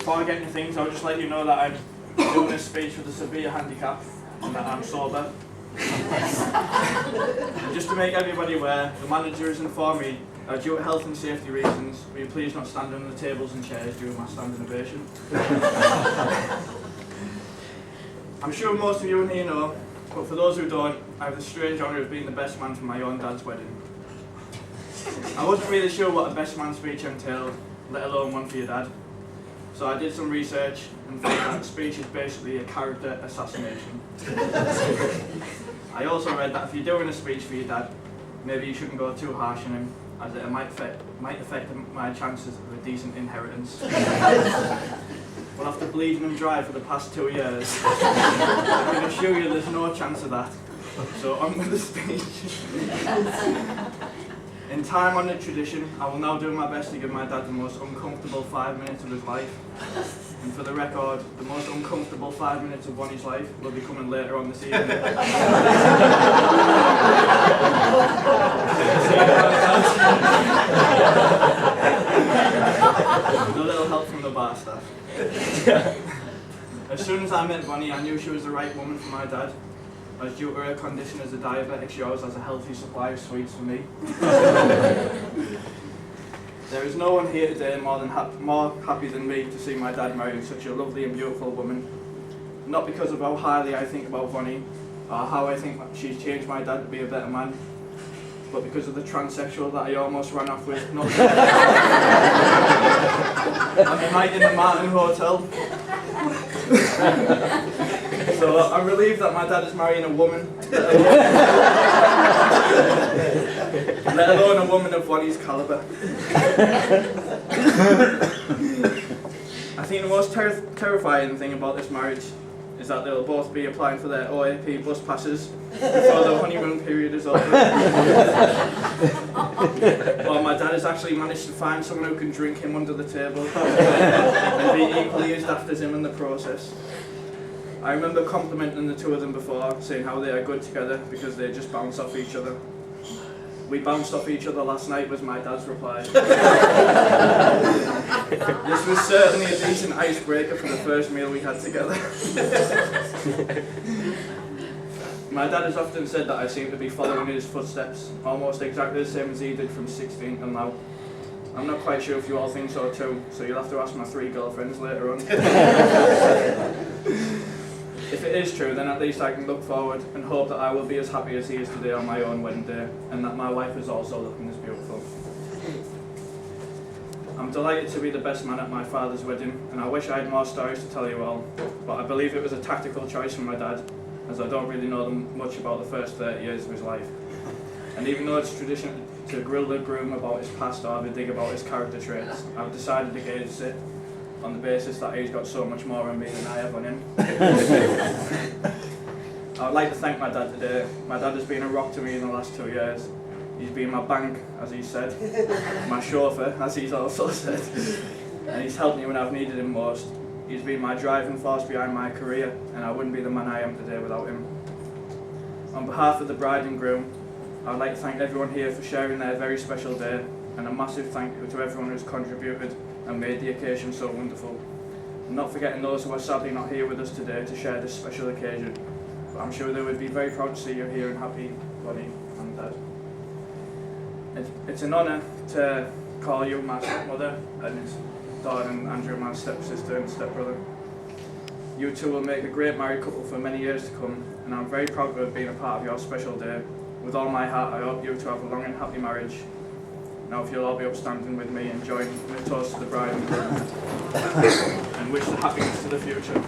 before I get into things, I'll just let you know that I'm doing a speech with a severe handicap and that I'm sober. And just to make everybody aware, the manager has informed me that due to health and safety reasons, will you please not stand on the tables and chairs during my standing ovation. I'm sure most of you in here know, but for those who don't, I have the strange honour of being the best man for my own dad's wedding. I wasn't really sure what a best man speech entailed, let alone one for your dad. So I did some research and found that speech is basically a character assassination. I also read that if you're doing a speech for your dad, maybe you shouldn't go too harsh on him, as it might affect my chances of a decent inheritance. Well, after bleeding him dry for the past 2 years, I can assure you there's no chance of that. So on with the speech. In time-honoured tradition, I will now do my best to give my dad the most uncomfortable 5 minutes of his life. And for the record, the most uncomfortable 5 minutes of Bonnie's life will be coming later on this evening. With a little help from the bar staff. As soon as I met Bonnie, I knew she was the right woman for my dad, as due to her condition as a diabetic, she always has a healthy supply of sweets for me. There is no one here today more happy than me to see my dad marrying such a lovely and beautiful woman. Not because of how highly I think about Bonnie, or how I think she's changed my dad to be a better man, but because of the transsexual that I almost ran off with on the night in the Martin Hotel. So I'm relieved that my dad is marrying a woman, let alone a woman of Bonnie's calibre. I think the most terrifying thing about this marriage is that they'll both be applying for their OAP bus passes before the honeymoon period is over. Well, my dad has actually managed to find someone who can drink him under the table and be equally as daft as him in the process. I remember complimenting the two of them before, saying how they are good together because they just bounce off each other. We bounced off each other last night was my dad's reply. This was certainly a decent icebreaker for the first meal we had together. My dad has often said that I seem to be following in his footsteps, almost exactly the same as he did from 16 till now. I'm not quite sure if you all think so too, so you'll have to ask my 3 girlfriends later on. If it is true, then at least I can look forward and hope that I will be as happy as he is today on my own wedding day, and that my wife is also looking as beautiful. I'm delighted to be the best man at my father's wedding, and I wish I had more stories to tell you all, but I believe it was a tactical choice from my dad, as I don't really know much about the first 30 years of his life. And even though it's tradition to grill the groom about his past or have a dig about his character traits, I've decided to gauge it on the basis that he's got so much more on me than I have on him. I would like to thank my dad today. My dad has been a rock to me in the last 2 years. He's been my bank, as he said, my chauffeur, as he's also said, and he's helped me when I've needed him most. He's been my driving force behind my career, and I wouldn't be the man I am today without him. On behalf of the bride and groom, I would like to thank everyone here for sharing their very special day, and a massive thank you to everyone who's contributed and made the occasion so wonderful. And not forgetting those who are sadly not here with us today to share this special occasion, but I'm sure they would be very proud to see you here and happy, Bonnie and Dad. It's an honour to call you my stepmother, and Dawn and Andrew my stepsister and stepbrother. You two will make a great married couple for many years to come, and I'm very proud to have been a part of your special day. With all my heart, I hope you to have a long and happy marriage. Now if you'll all be upstanding with me and join in a toast to the bride and groom, and wish the happiness to the future.